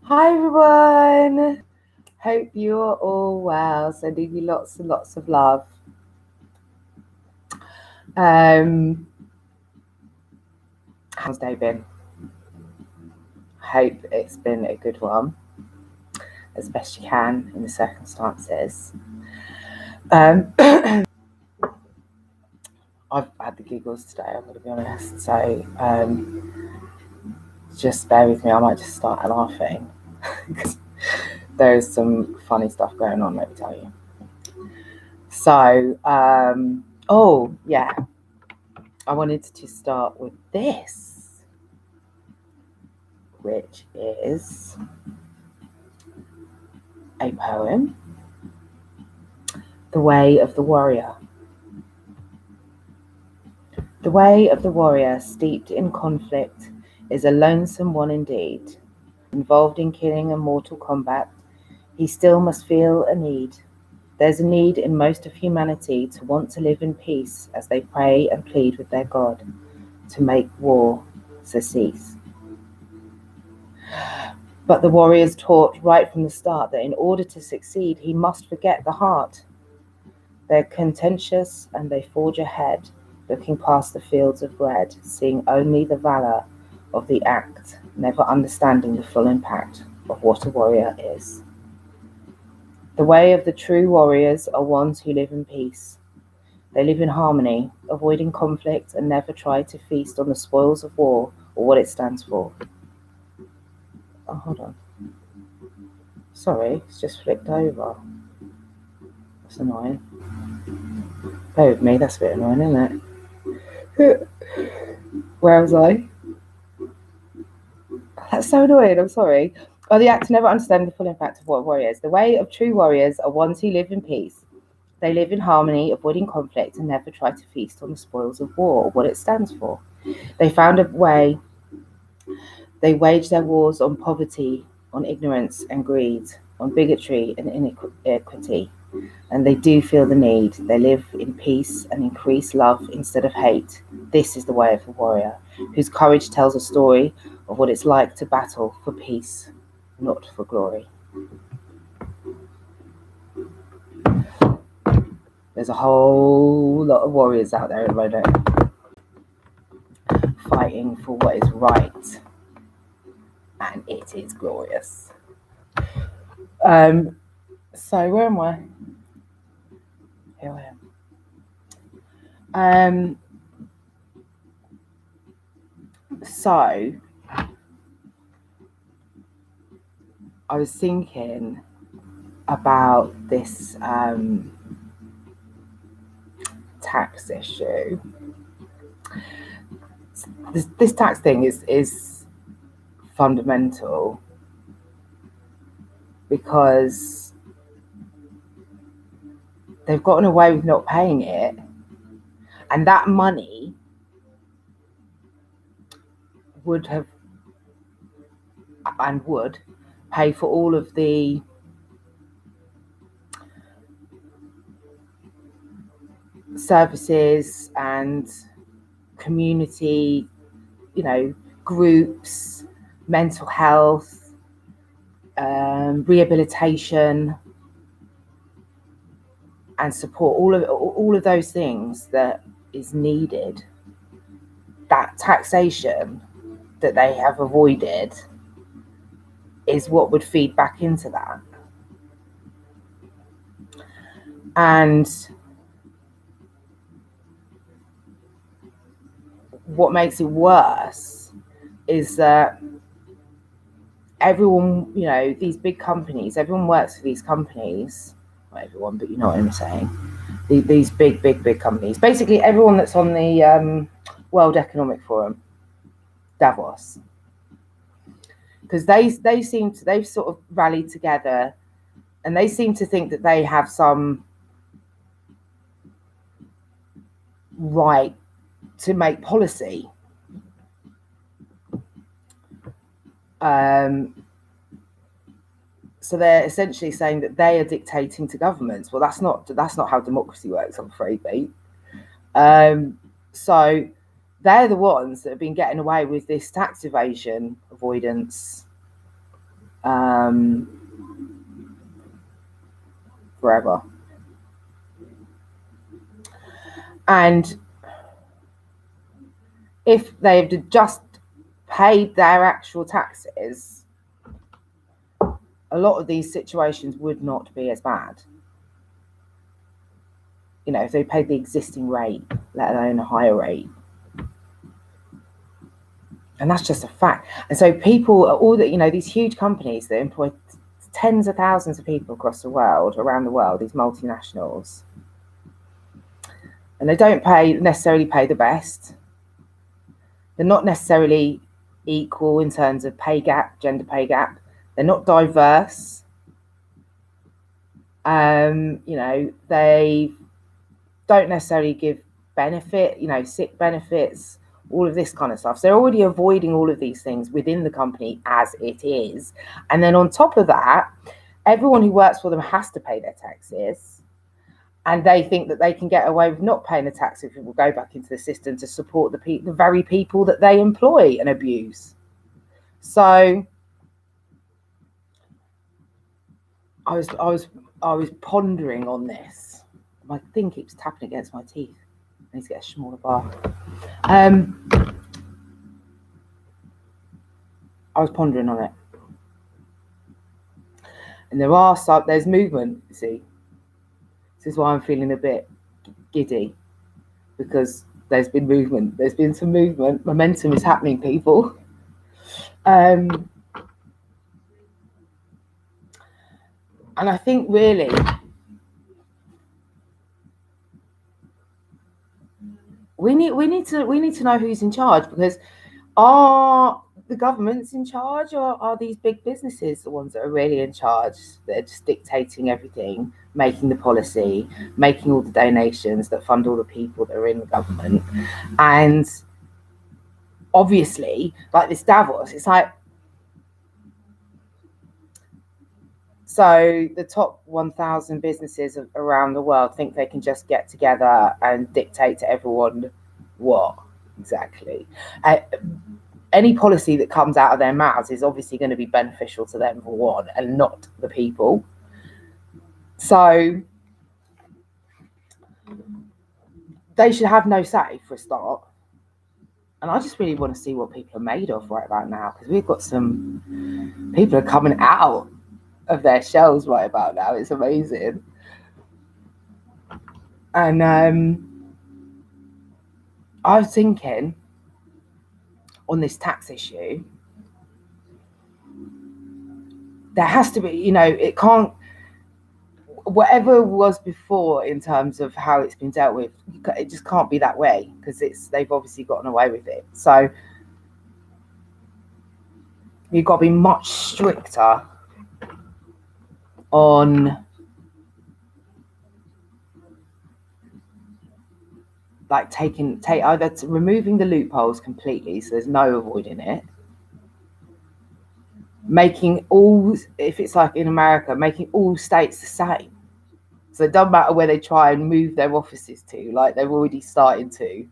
Hi everyone, hope you're all well. Sending you lots and lots of love. How's day been? Hope it's been a good one, as best you can in the circumstances. I've had the giggles today, I'm going to be honest. So just bear with me, I might just start laughing because there's some funny stuff going on, let me tell you. So, oh yeah, I wanted to start with this, which is a poem, The Way of the Warrior. The way of the warrior, steeped in conflict, is a lonesome one indeed. Involved in killing and mortal combat, he still must feel a need. There's a need in most of humanity to want to live in peace as they pray and plead with their God to make war cease. But the warrior's taught right from the start that in order to succeed, he must forget the heart. They're contentious and they forge ahead, looking past the fields of red, seeing only the valor of the act, never understanding the full impact of what a warrior is. The way of the true warriors are ones who live in peace. They live in harmony, avoiding conflict, and never try to feast on the spoils of war or what it stands for. Oh, hold on. Sorry, it's just flipped over. That's annoying. Bear with me, that's a bit annoying, isn't it? Where was I? That's so annoying, I'm sorry. Oh, the act never understanding the full impact of what warriors. The way of true warriors are ones who live in peace. They live in harmony, avoiding conflict, and never try to feast on the spoils of war or what it stands for. They found a way. They wage their wars on poverty, on ignorance and greed, on bigotry and inequity. And they do feel the need. They live in peace and increase love instead of hate. This is the way of the warrior, whose courage tells a story of what it's like to battle for peace, not for glory. There's a whole lot of warriors out there at the moment fighting for what is right, and it is glorious. So where am I? Here I am. So I was thinking about this tax issue. This tax thing is fundamental because they've gotten away with not paying it, and that money would have and would pay for all of the services and community, groups, mental health, rehabilitation and support, all of those things that is needed. That taxation that they have avoided is what would feed back into that. And what makes it worse is that everyone, these big companies, everyone works for these companies. Not everyone, but you know what I'm saying. These big companies. Basically, everyone that's on the World Economic Forum, Davos, because they've sort of rallied together, and they seem to think that they have some right to make policy. So they're essentially saying that they are dictating to governments. Well, that's not how democracy works, I'm afraid, mate. So they're the ones that have been getting away with this tax evasion, avoidance, forever. And if they've just paid their actual taxes, a lot of these situations would not be as bad. You know, if they paid the existing rate, let alone a higher rate. And that's just a fact. And so people, all that, you know, these huge companies that employ tens of thousands of people across the world, around the world, these multinationals, and they don't necessarily pay the best. They're not necessarily equal in terms of pay gap, gender pay gap. They're not diverse. You know, they don't necessarily give benefit, you know, sick benefits, all of this kind of stuff. So they're already avoiding all of these things within the company as it is. And then on top of that, everyone who works for them has to pay their taxes. And they think that they can get away with not paying the tax if it will go back into the system to support the very people that they employ and abuse. So I was pondering on this. My thing keeps tapping against my teeth. I need to get a smaller bar. I was pondering on it. And there's movement, you see. This is why I'm feeling a bit giddy, because there's been movement. There's been some movement. Momentum is happening, people. And I think really we need to know who's in charge, because are the governments in charge, or are these big businesses the ones that are really in charge? They're just dictating everything, making the policy, making all the donations that fund all the people that are in the government. And obviously, like this Davos, it's like, so the top 1,000 businesses around the world think they can just get together and dictate to everyone what exactly. Any policy that comes out of their mouths is obviously going to be beneficial to them, for one, and not the people. So they should have no say, for a start. And I just really want to see what people are made of right about now, because we've got some people are coming out of their shells right about now. It's amazing. And I was thinking on this tax issue, there has to be, you know, it can't, whatever was before in terms of how it's been dealt with, it just can't be that way, because they've obviously gotten away with it. So you've got to be much stricter on like either removing the loopholes completely, so there's no avoiding it, making all, if it's like in America, making all states the same. So it doesn't matter where they try and move their offices to, like they've already started to,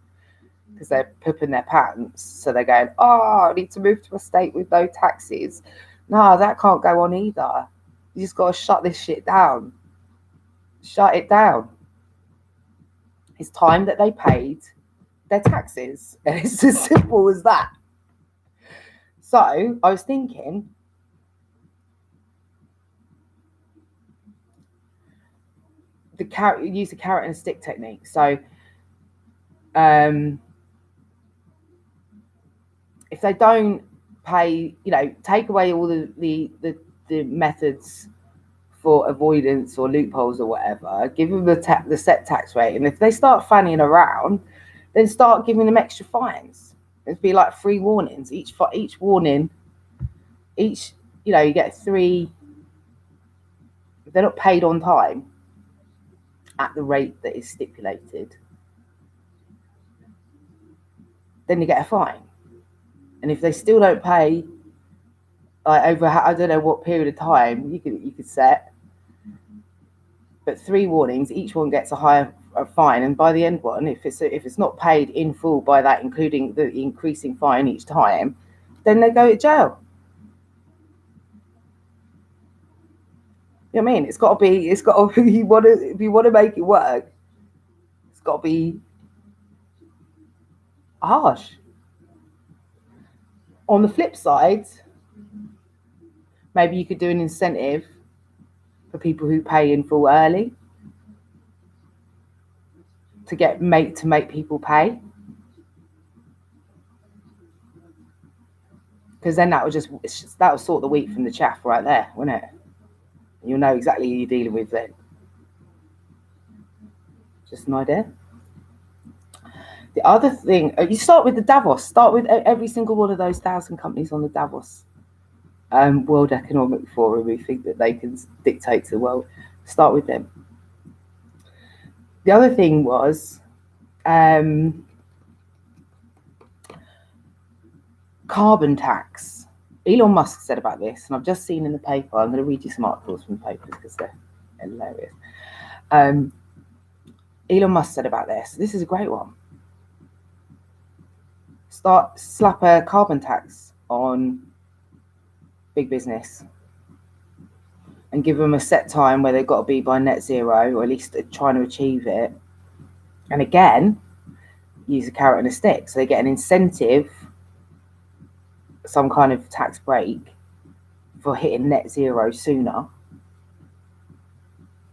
because they're pooping their pants. So they're going, oh, I need to move to a state with no taxes. No, that can't go on either. You just got to shut this shit down. Shut it down. It's time that they paid their taxes. And it's as simple as that. So I was thinking, use the carrot and stick technique. So if they don't pay, you know, take away all the methods for avoidance or loopholes or whatever, give them the set tax rate, and if they start fanning around, then start giving them extra fines. It'd be like 3 warnings. Each warning, you know, you get 3. If they're not paid on time at the rate that is stipulated, then you get a fine. And if they still don't pay, like over, I don't know what period of time you could set, but 3 warnings, each one gets a higher fine. And by the end one, if it's not paid in full by that, including the increasing fine each time, then they go to jail. You know what I mean? It's got to be. It's got to. If you want to make it work, it's got to be harsh. On the flip side, maybe you could do an incentive for people who pay in full early to make people pay, because then that will sort the wheat from the chaff right there, wouldn't it? You'll know exactly who you're dealing with then. Just an idea. The other thing, you start with the Davos. Start with every single one of those 1,000 companies on the Davos World Economic Forum who think that they can dictate to the world. Start with them. The other thing was carbon tax. Elon Musk said about this, and I've just seen in the paper. I'm going to read you some articles from the papers because they're hilarious. Elon Musk said about this. This is a great one. Slap a carbon tax on big business and give them a set time where they've got to be by net zero, or at least trying to achieve it. And again, use a carrot and a stick. So they get an incentive, some kind of tax break for hitting net zero sooner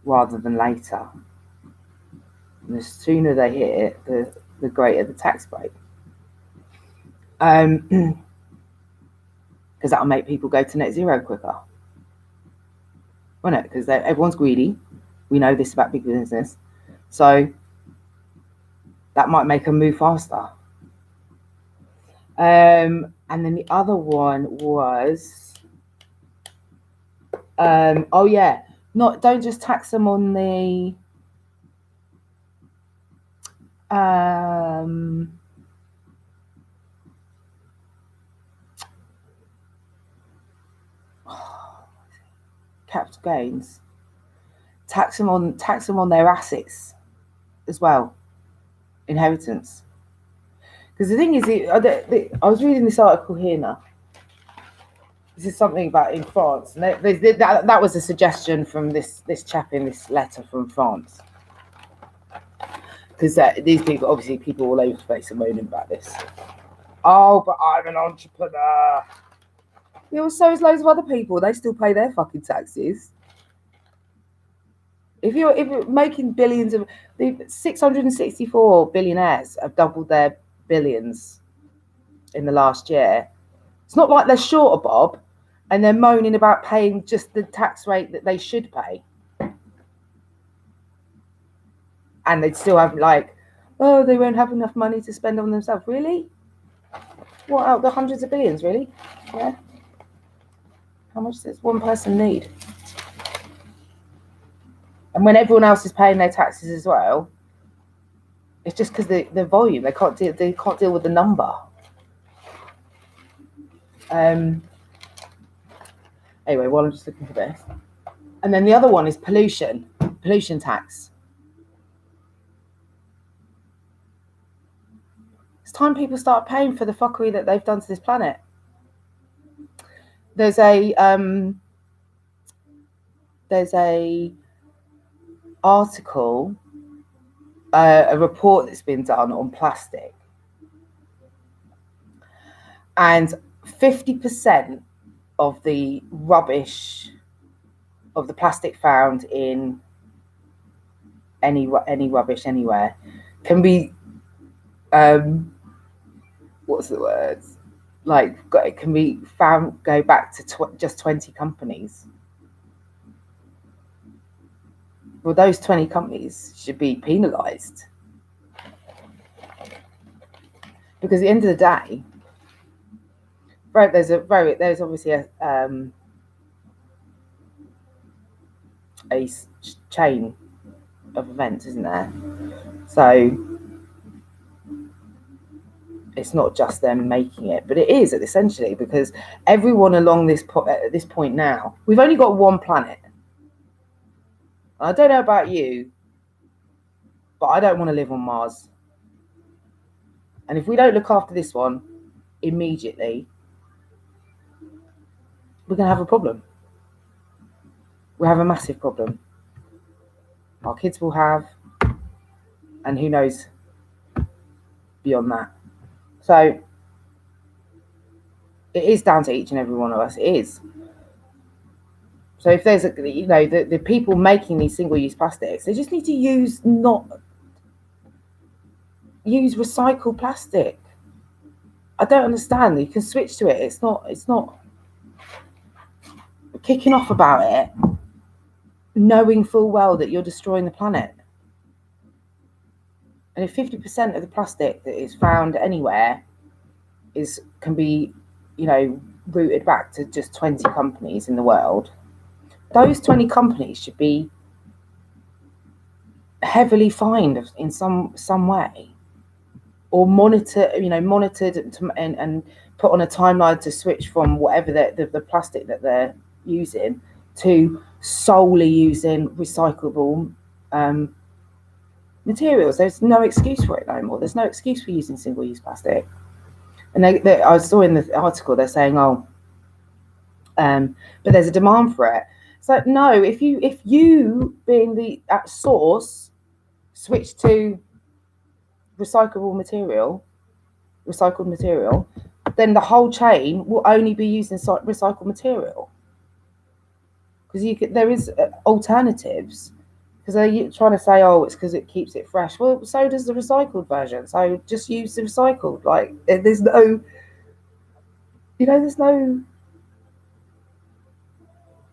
rather than later. And the sooner they hit it, the greater the tax break. Because that'll make people go to net zero quicker. Won't it? Because everyone's greedy. We know this about big business. So that might make them move faster. And then the other one was, don't just tax them on the capital gains. Tax them on their assets as well, inheritance. Because the thing is, I was reading this article here now. This is something about in France, and that was a suggestion from this chap in this letter from France. Because these people all over the place are moaning about this. Oh, but I'm an entrepreneur. Yeah, well, so is loads of other people. They still pay their fucking taxes. If you're making billions of, the 664 billionaires have doubled their billions in the last year. It's not like they're short a bob and they're moaning about paying just the tax rate that they should pay. And they'd still have they won't have enough money to spend on themselves. Really? What, out the hundreds of billions, really? Yeah. How much does one person need? And when everyone else is paying their taxes as well, it's just because the volume, they can't deal with the number. Anyway, while I'm just looking for this. And then the other one is pollution tax. It's time people start paying for the fuckery that they've done to this planet. There's a article, a report that's been done on plastic, and 50% of the rubbish of the plastic found in any rubbish anywhere can be what's the word? It can be found, go back to just 20 companies. Well, those 20 companies should be penalised. Because at the end of the day, there's obviously a chain of events, isn't there? So it's not just them making it, but it is essentially, because everyone along at this point now, we've only got one planet. I don't know about you, but I don't want to live on Mars. And if we don't look after this one immediately, we're going to have a problem. we have a massive problem. Our kids will have, and who knows beyond that. So it is down to each and every one of us. It is. So if there's the people making these single-use plastics, they just need to use recycled plastic. I don't understand. You can switch to it. It's not kicking off about it, knowing full well that you're destroying the planet. And if 50% of the plastic that is found anywhere can be, routed back to just 20 companies in the world, those 20 companies should be heavily fined in some way, or monitored and put on a timeline to switch from whatever the plastic that they're using to solely using recyclable materials. There's no excuse for it no more. There's no excuse for using single-use plastic. And I saw in the article they're saying, but there's a demand for it. So no, if you being the at source switch to recycled material, then the whole chain will only be using recycled material. Because there is alternatives. Because they're trying to say, it's because it keeps it fresh. Well, so does the recycled version. So just use the recycled. Like, there's no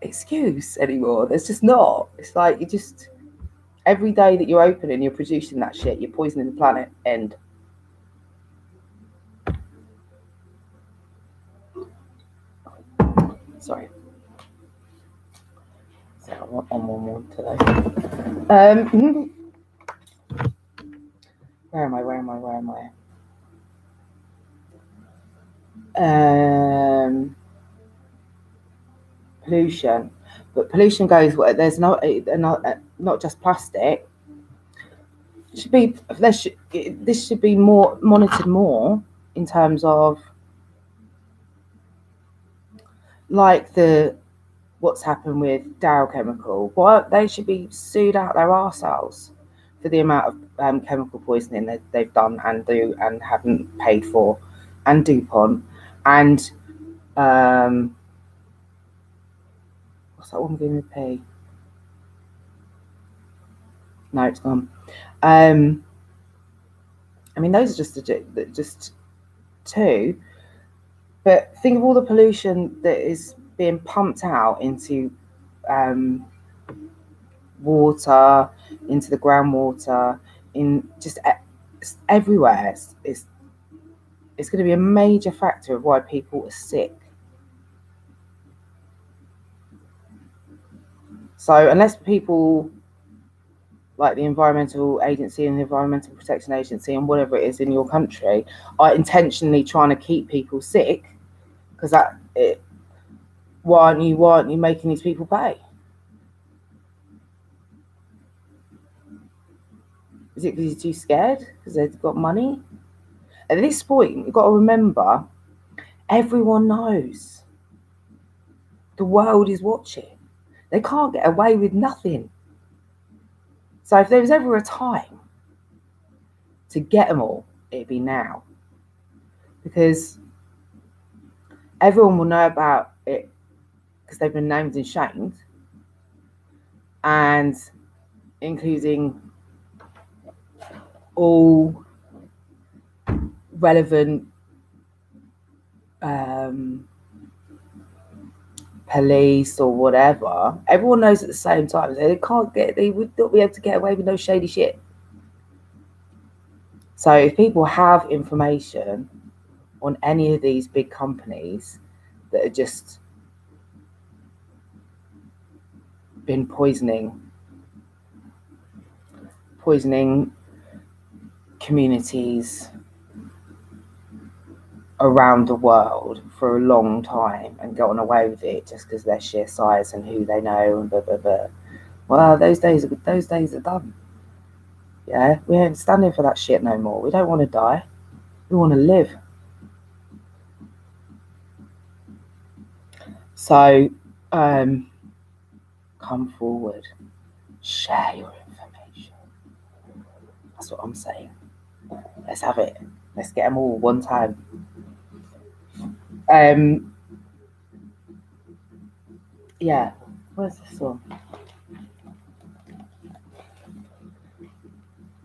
excuse anymore. There's just not. It's like every day that you're opening, you're producing that shit. You're poisoning the planet. End. Sorry. So I want on one today. Where am I? Pollution, but pollution goes. There's not just plastic. This should be more monitored more in terms of like what's happened with Dow Chemical. Well, they should be sued out their arseholes for the amount of chemical poisoning they've done and do and haven't paid for, and DuPont and what's that one beginning with P? No, it's gone. I mean, those are just two. But think of all the pollution that is being pumped out into water, into the groundwater, in just everywhere. It's going to be a major factor of why people are sick. So unless people like the Environmental Agency and the Environmental Protection Agency and whatever it is in your country are intentionally trying to keep people sick, because why aren't you making these people pay? Is it because you're too scared? Because they've got money? At this point, you've got to remember, everyone knows. The world is watching. They can't get away with nothing. So if there was ever a time to get them all, it'd be now. Because everyone will know about it because they've been named and shamed, and including all relevant police or whatever. Everyone knows at the same time they would not be able to get away with no shady shit. So if people have information on any of these big companies that are just been poisoning communities around the world for a long time and gotten away with it just because their sheer size and who they know and blah blah blah. Well, those days are done. Yeah, we ain't standing for that shit no more. We don't want to die. We want to live. So, can't come forward. Share your information. That's what I'm saying. Let's have it. Let's get them all one time. Yeah. Where's this one?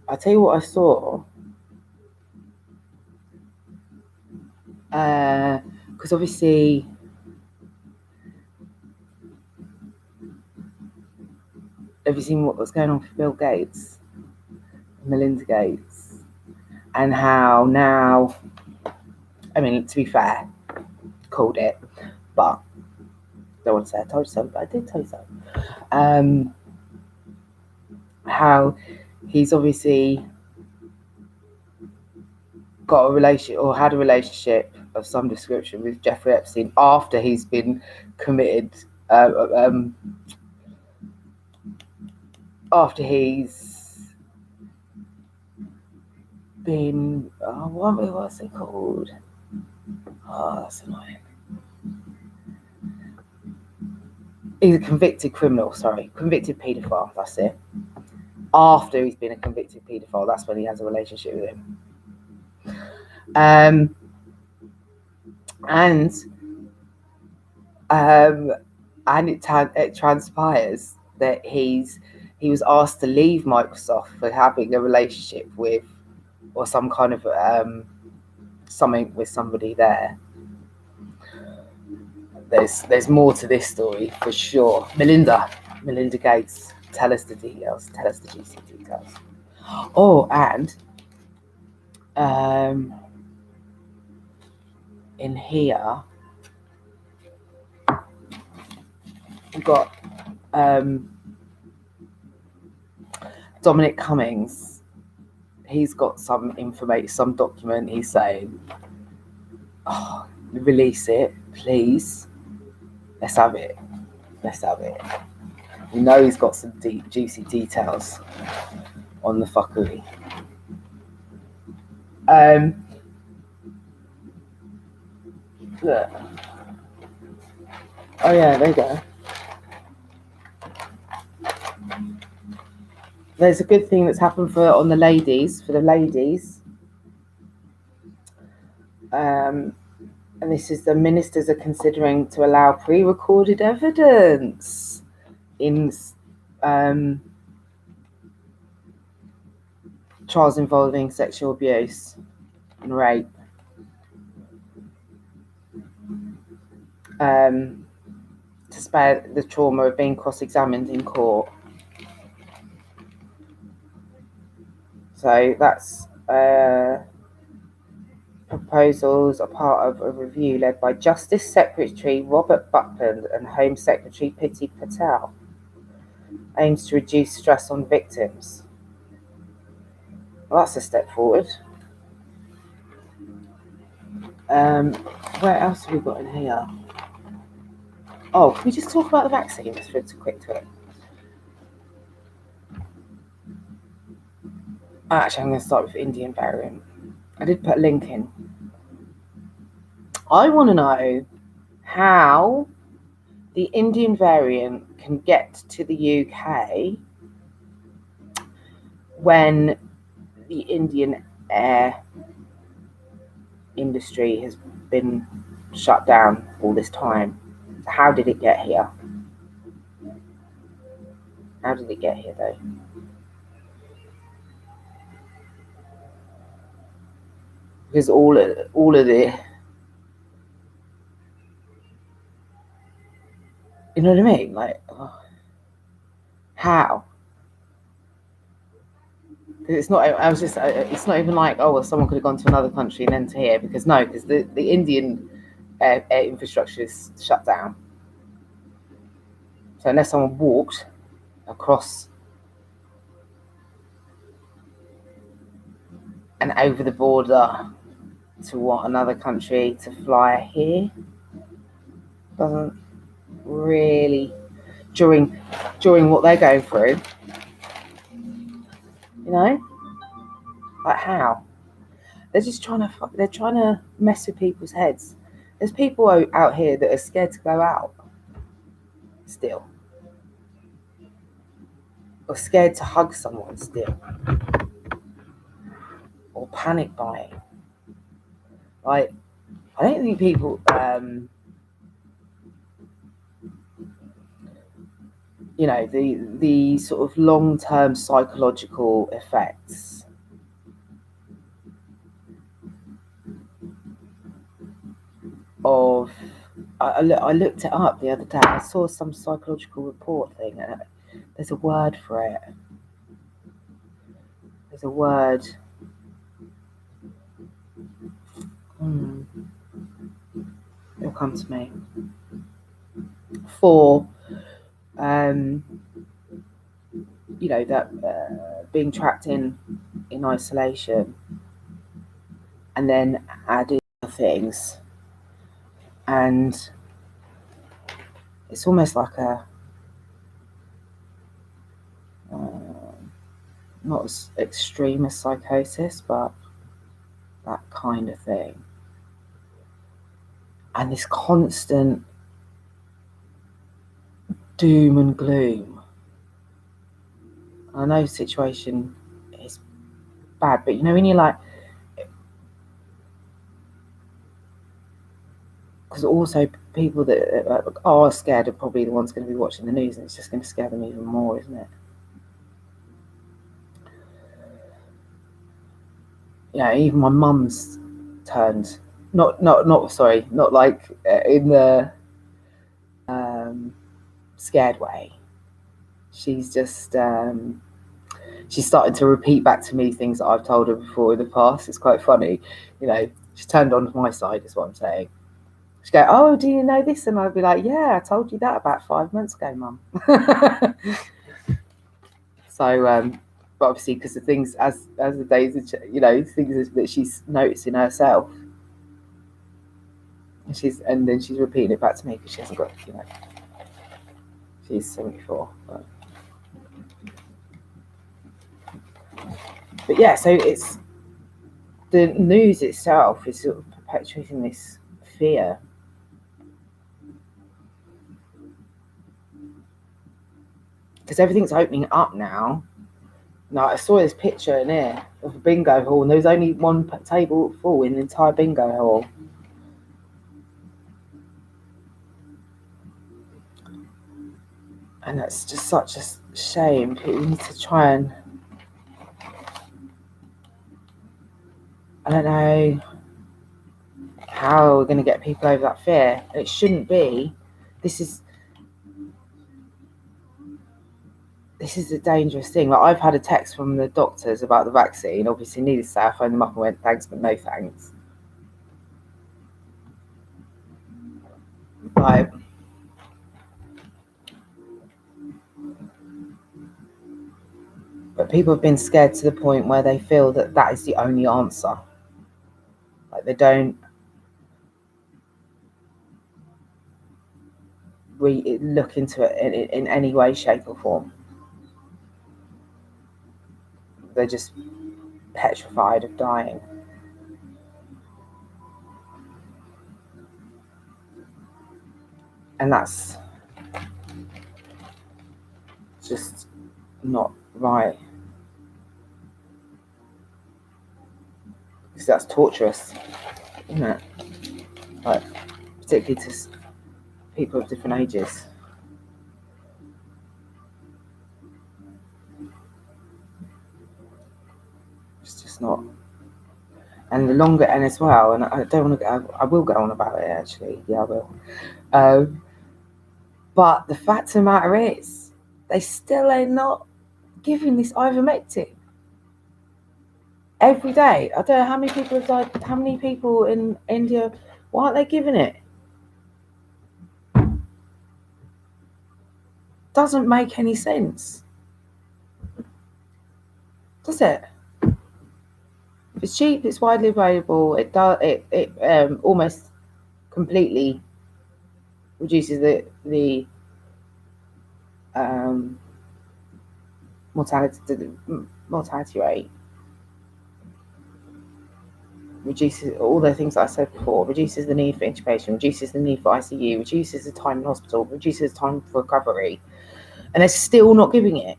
I'll tell you what I saw. Because obviously have you seen what was going on with Bill Gates, Melinda Gates, and how now, I mean, to be fair, called it, but don't want to say I told you so, but I did tell you so. How he's obviously got a relationship or had a relationship of some description with Jeffrey Epstein after he's been committed, after he's been, what's it called? Oh, that's annoying. He's a convicted criminal, convicted paedophile, that's it. After he's been a convicted paedophile, that's when he has a relationship with him. And it transpires that he was asked to leave Microsoft for having a relationship with, or some kind of something with somebody there. There's more to this story for sure. Melinda Gates, tell us the details. Tell us the juicy details. Oh, and in here we've got Dominic Cummings. He's got some information, some document. He's saying, "Oh, release it, please. Let's have it. Let's have it." We know he's got some deep, juicy details on the fuckery. Look. Oh yeah, there you go. There's a good thing that's happened for the ladies. And this is the ministers are considering to allow pre-recorded evidence in trials involving sexual abuse and rape. To spare the trauma of being cross-examined in court. So that's proposals are part of a review led by Justice Secretary Robert Buckland and Home Secretary Priti Patel. Aims to reduce stress on victims. Well, that's a step forward. Where else have we got in here? Oh, can we just talk about the vaccine? Just for a quick tweet. Actually, I'm going to start with Indian variant. I did put a link in. I want to know how the Indian variant can get to the UK when the Indian air industry has been shut down all this time. How did it get here? How did it get here, though? Because all of the, you know what I mean? Like, how? Because it's not. I was just. It's not even like, oh well, someone could have gone to another country and then to here. Because no, because the Indian air infrastructure is shut down. So unless someone walked across and over the border to another country to fly here, doesn't really during what they're going through. You know, like how? They're just trying to mess with people's heads. There's people out here that are scared to go out. Still, or scared to hug someone still, or panic buying. Like, I don't think people, you know, the sort of long-term psychological effects of, I looked it up the other day. I saw some psychological report thing, and there's a word for it. There's a word. It'll come to me. For, you know, that being trapped in isolation, and then adding things, and it's almost like a not as extreme as psychosis, but that kind of thing. And this constant doom and gloom. I know the situation is bad, but you know, when you're like, because also people that are scared are probably the ones going to be watching the news, and it's just going to scare them even more, isn't it? Yeah, even my mum's turned, not like in the scared way. She's just she's started to repeat back to me things that I've told her before in the past. It's quite funny, you know. She's turned on to my side, is what I'm saying. She'd go, "Oh, do you know this?" And I'd be like, "Yeah, I told you that about 5 months ago, Mum." So, but obviously, because the things as the days, you know, things that she's noticing herself, and then she's repeating it back to me because she hasn't got, you know, she's 74. But yeah, so it's the news itself is sort of perpetuating this fear. Because everything's opening up now. Now, I saw this picture in here of a bingo hall, and there was only one table full in the entire bingo hall. And that's just such a shame. People need to try and, I don't know how we're going to get people over that fear. It shouldn't be. This is a dangerous thing. Like, I've had a text from the doctors about the vaccine. Obviously, needless to say, I phoned them up and went, thanks, but no thanks. Like, but people have been scared to the point where they feel that that is the only answer. Like, they don't look into it in any way, shape or form. They're just petrified of dying. And that's just not right. Because that's torturous, isn't it? Like, particularly to people of different ages. It's just not. And the longer, and as well, and I don't want to go, I will go on about it actually. Yeah, I will. But the fact of the matter is, they still are not giving this ivermectin. Every day, I don't know how many people have died, how many people in India, why aren't they giving it? Doesn't make any sense, does it? It's cheap, it's widely available, it almost completely reduces the mortality rate, reduces all the things that I said before, reduces the need for intubation, reduces the need for ICU, reduces the time in hospital, reduces time for recovery, and they're still not giving it.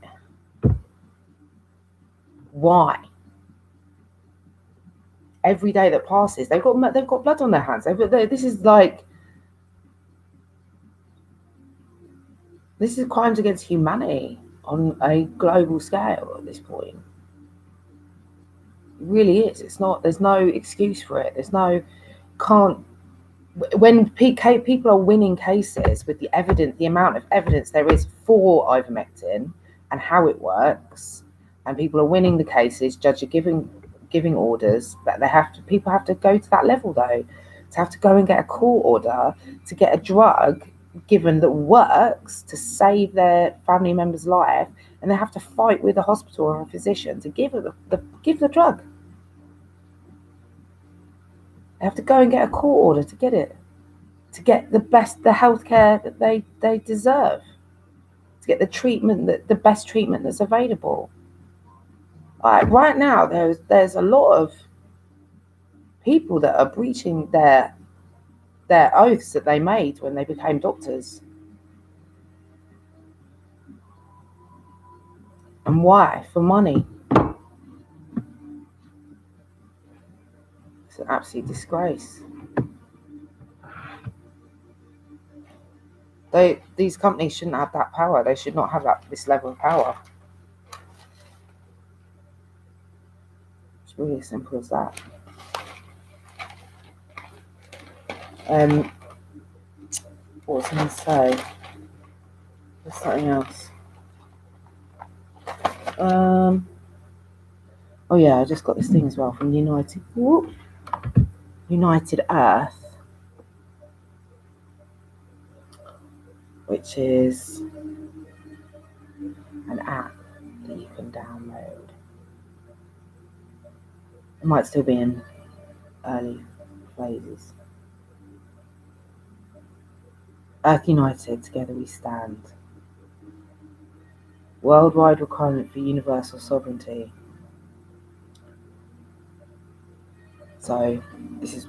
Why? Every day that passes, they've got blood on their hands. This is crimes against humanity on a global scale at this point. It really is. It's not. There's no excuse for it. When people are winning cases with the amount of evidence there is for ivermectin and how it works, and people are winning the cases, judges are giving orders, that people have to go to that level though, to have to go and get a court order to get a drug given that works to save their family member's life, and they have to fight with a hospital or a physician to give the drug. They have to go and get a court order to get it, to get the healthcare that they deserve, to get the best treatment that's available. Right now, there's a lot of people that are breaching their oaths that they made when they became doctors. And why? For money. It's an absolute disgrace. These companies shouldn't have that power. They should not have this level of power. It's really as simple as that. What was I going to say? There's something else. Oh yeah, I just got this thing as well from United Earth, which is an app that you can download. It might still be in early phases. Earth United, together we stand. Worldwide requirement for universal sovereignty. So this is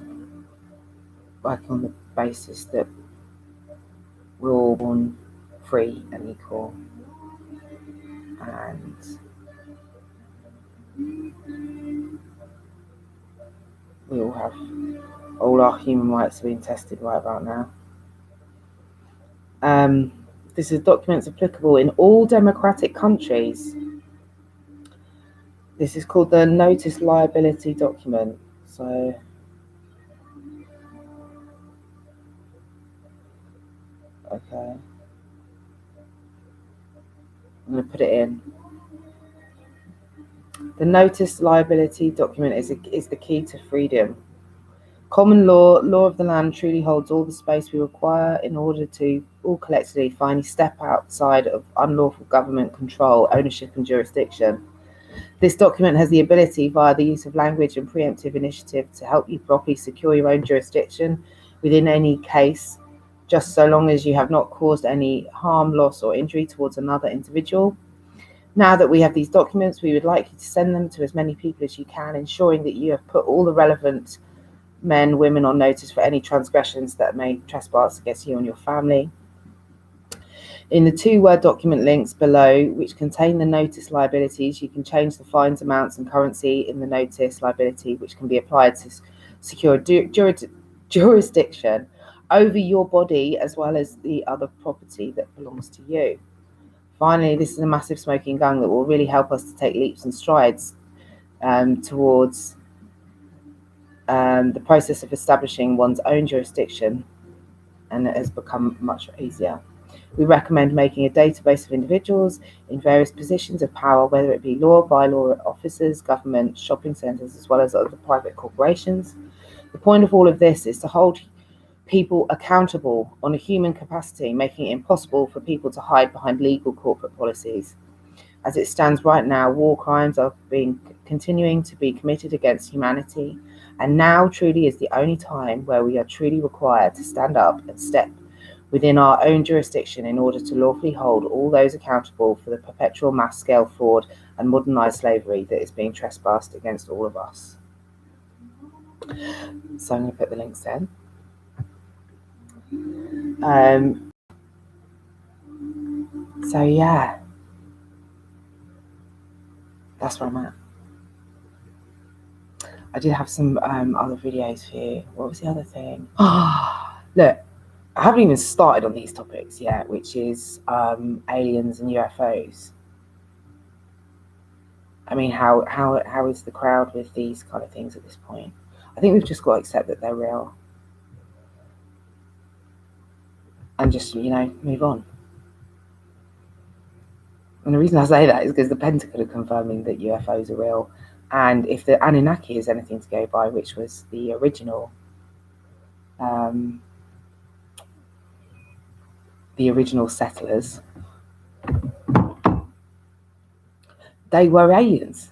working on the basis that we're all born free and equal, and we all have all our human rights are being tested right about now. This is documents applicable in all democratic countries. This is called the Notice Liability document. So okay, I'm going to put it in. The Notice Liability document is the key to freedom. Common law of the land truly holds all the space we require in order to all collectively finally step outside of unlawful government control, ownership and jurisdiction. This document has the ability, via the use of language and preemptive initiative, to help you properly secure your own jurisdiction within any case, just so long as you have not caused any harm, loss or injury towards another individual. Now that we have these documents, we would like you to send them to as many people as you can, ensuring that you have put all the relevant men, women on notice for any transgressions that may trespass against you and your family. In the 2 Word document links below, which contain the notice liabilities, you can change the fines, amounts and currency in the notice liability, which can be applied to secure jurisdiction over your body as well as the other property that belongs to you. Finally, this is a massive smoking gun that will really help us to take leaps and strides towards the process of establishing one's own jurisdiction, and it has become much easier. We recommend making a database of individuals in various positions of power, whether it be law, bylaw officers, government, shopping centres, as well as other private corporations. The point of all of this is to hold people accountable on a human capacity, making it impossible for people to hide behind legal corporate policies. As it stands right now, war crimes are continuing to be committed against humanity, and now truly is the only time where we are truly required to stand up and step within our own jurisdiction in order to lawfully hold all those accountable for the perpetual mass-scale fraud and modernised slavery that is being trespassed against all of us. So I'm going to put the links in. So yeah, that's where I'm at. I did have some other videos for you. What was the other thing? Look, I haven't even started on these topics yet, which is aliens and UFOs. I mean, how is the crowd with these kind of things at this point? I think we've just got to accept that they're real and just, move on. And the reason I say that is because the Pentagon are confirming that UFOs are real. And if the Anunnaki is anything to go by, which was the original settlers, they were aliens.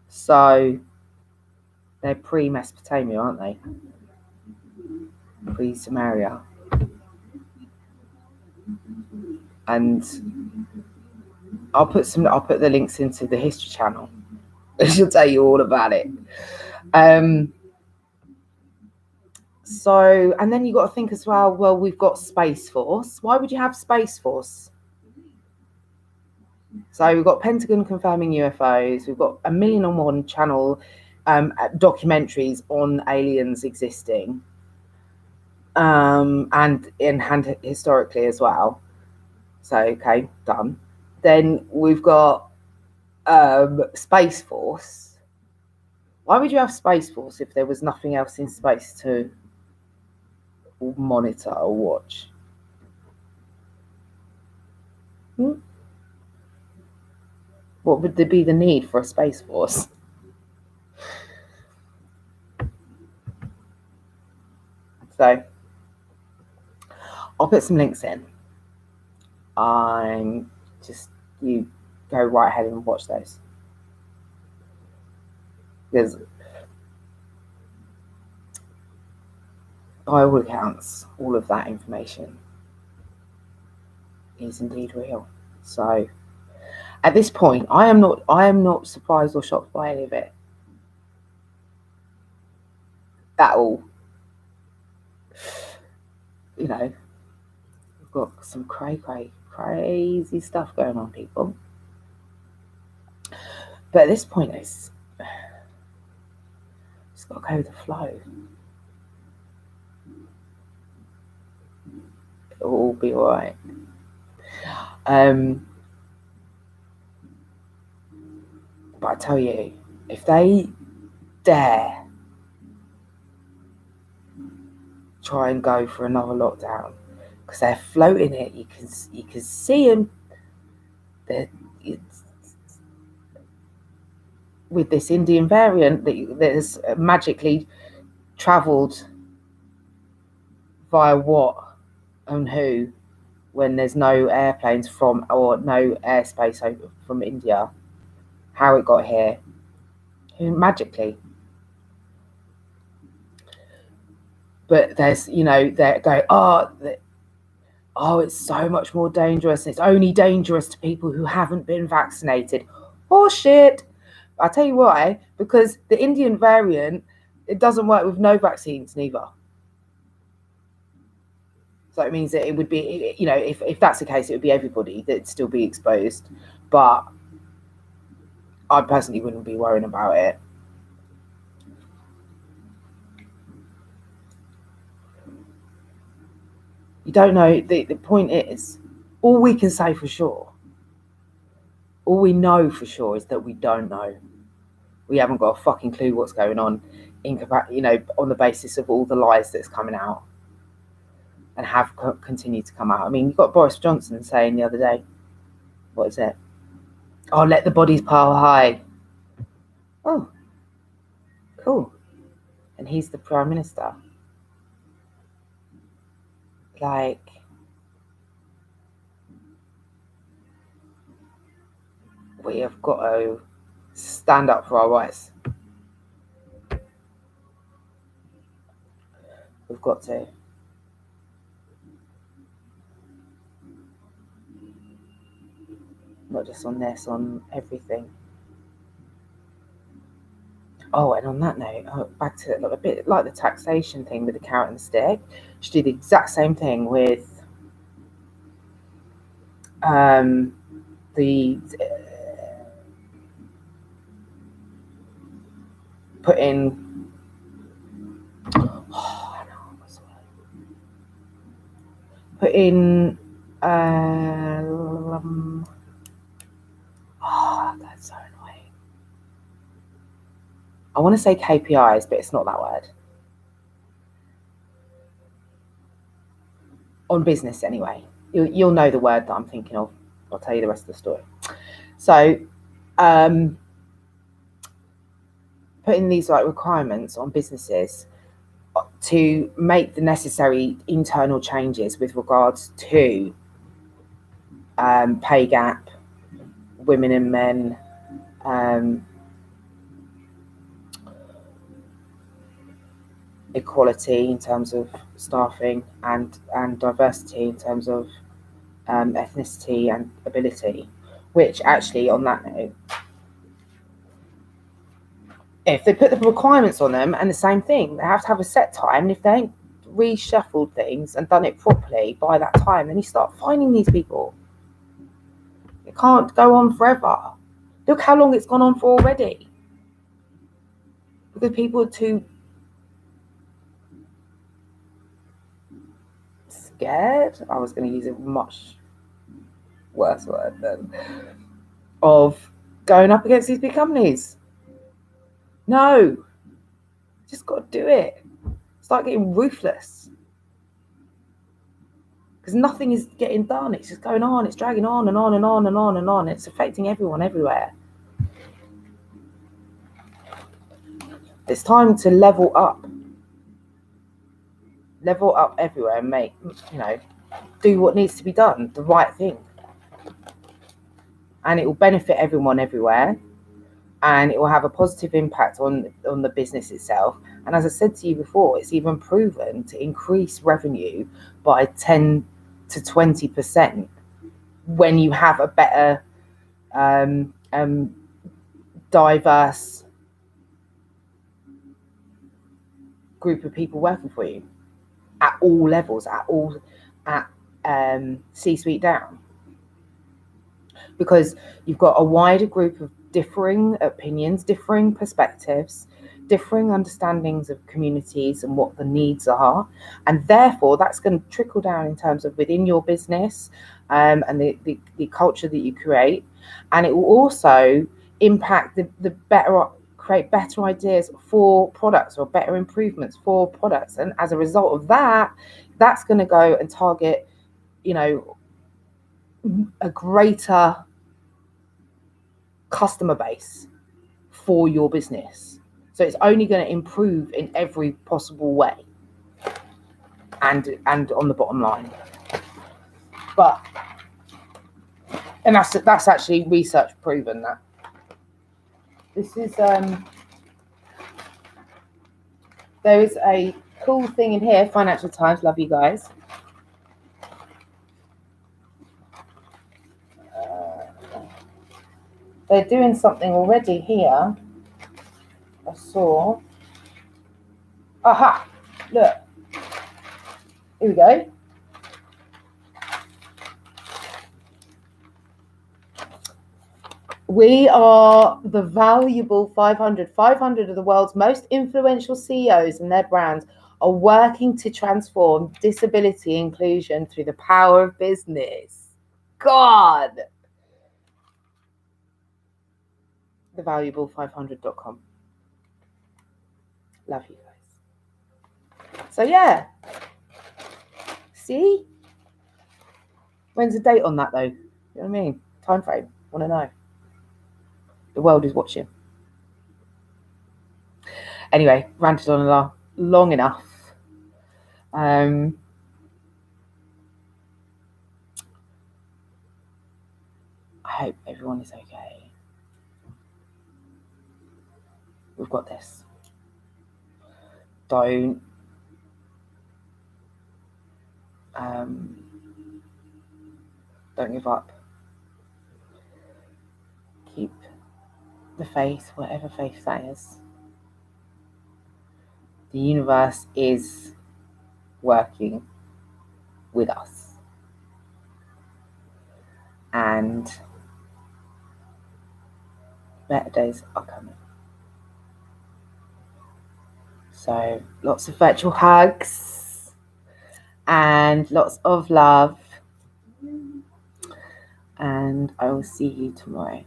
So they're pre-Mesopotamia, aren't they? Pre-Samaria. And I'll put the links into the History Channel. She'll tell you all about it. So, and then you've got to think as well, we've got Space Force. Why would you have Space Force? So we've got Pentagon confirming UFOs. We've got 1,000,001 channel documentaries on aliens existing. And in hand historically as well. So, okay, done. Then we've got Space Force. Why would you have Space Force if there was nothing else in space to monitor or watch? What would there be the need for a Space Force? So I'll put some links in. You go right ahead and watch those. Because by all accounts, all of that information is indeed real. So at this point, I am not surprised or shocked by any of it at all. We've got some crazy stuff going on, people. But at this point, it's just got to go with the flow. It'll all be all right. But I tell you, if they dare try and go for another lockdown, because they're floating it, you can see them. With this Indian variant that has magically travelled via what and who, when there's no airplanes from or no airspace from India, how it got here, magically. But there's, they're going, it's so much more dangerous. It's only dangerous to people who haven't been vaccinated. Oh, shit. I'll tell you why. Because the Indian variant, it doesn't work with no vaccines neither. So it means that it would be, if that's the case, it would be everybody that'd still be exposed. But I personally wouldn't be worrying about it. You don't know. The point is, all we can say for sure, all we know for sure is that we don't know. We haven't got a fucking clue what's going on, on the basis of all the lies that's coming out and have continued to come out. I mean, you've got Boris Johnson saying the other day, what is it? Oh, let the bodies pile high. Oh, cool. And he's the Prime Minister. Like, we have got to stand up for our rights. We've got to. Not just on this, on everything. Oh, and on that note, back to a bit like the taxation thing with the carrot and the stick. She did the exact same thing with put in that's so annoying. I want to say KPIs, but it's not that word. On business anyway. You'll know the word that I'm thinking of. I'll tell you the rest of the story. So putting these like requirements on businesses to make the necessary internal changes with regards to pay gap, women and men, equality in terms of staffing, and diversity in terms of ethnicity and ability, which actually, on that note, if they put the requirements on them, and the same thing, they have to have a set time, and if they ain't reshuffled things and done it properly by that time, then you start finding these people. It can't go on forever. Look how long it's gone on for already. Because people are too scared. I was going to use a much worse word than of going up against these big companies. No, just got to do it. Start getting ruthless. Because nothing is getting done. It's just going on. It's dragging on and on and on and on and on. It's affecting everyone everywhere. It's time to level up. Level up everywhere and make, do what needs to be done, the right thing. And it will benefit everyone everywhere. And it will have a positive impact on the business itself. And as I said to you before, it's even proven to increase revenue by 10 to 20% when you have a better diverse group of people working for you at all levels, at C-suite down. Because you've got a wider group of differing opinions, differing perspectives, differing understandings of communities and what the needs are, and therefore that's going to trickle down in terms of within your business and the culture that you create, and it will also impact the better, create better ideas for products or better improvements for products, and as a result of that, that's going to go and target a greater customer base for your business. So it's only going to improve in every possible way and on the bottom line. But and that's actually research proven that. This is there is a cool thing in here, Financial Times, love you guys. They're doing something already here. I saw. Aha! Look. Here we go. We are the valuable 500. 500 of the world's most influential CEOs and their brands are working to transform disability inclusion through the power of business. God! Thevaluable500.com. Love you guys. So yeah. See? When's the date on that though? You know what I mean? Time frame. Want to know. The world is watching. Anyway, ranted on long enough. I hope everyone is okay. We've got this. Don't give up. Keep the faith, whatever faith that is. The universe is working with us. And better days are coming. So lots of virtual hugs and lots of love. And I will see you tomorrow.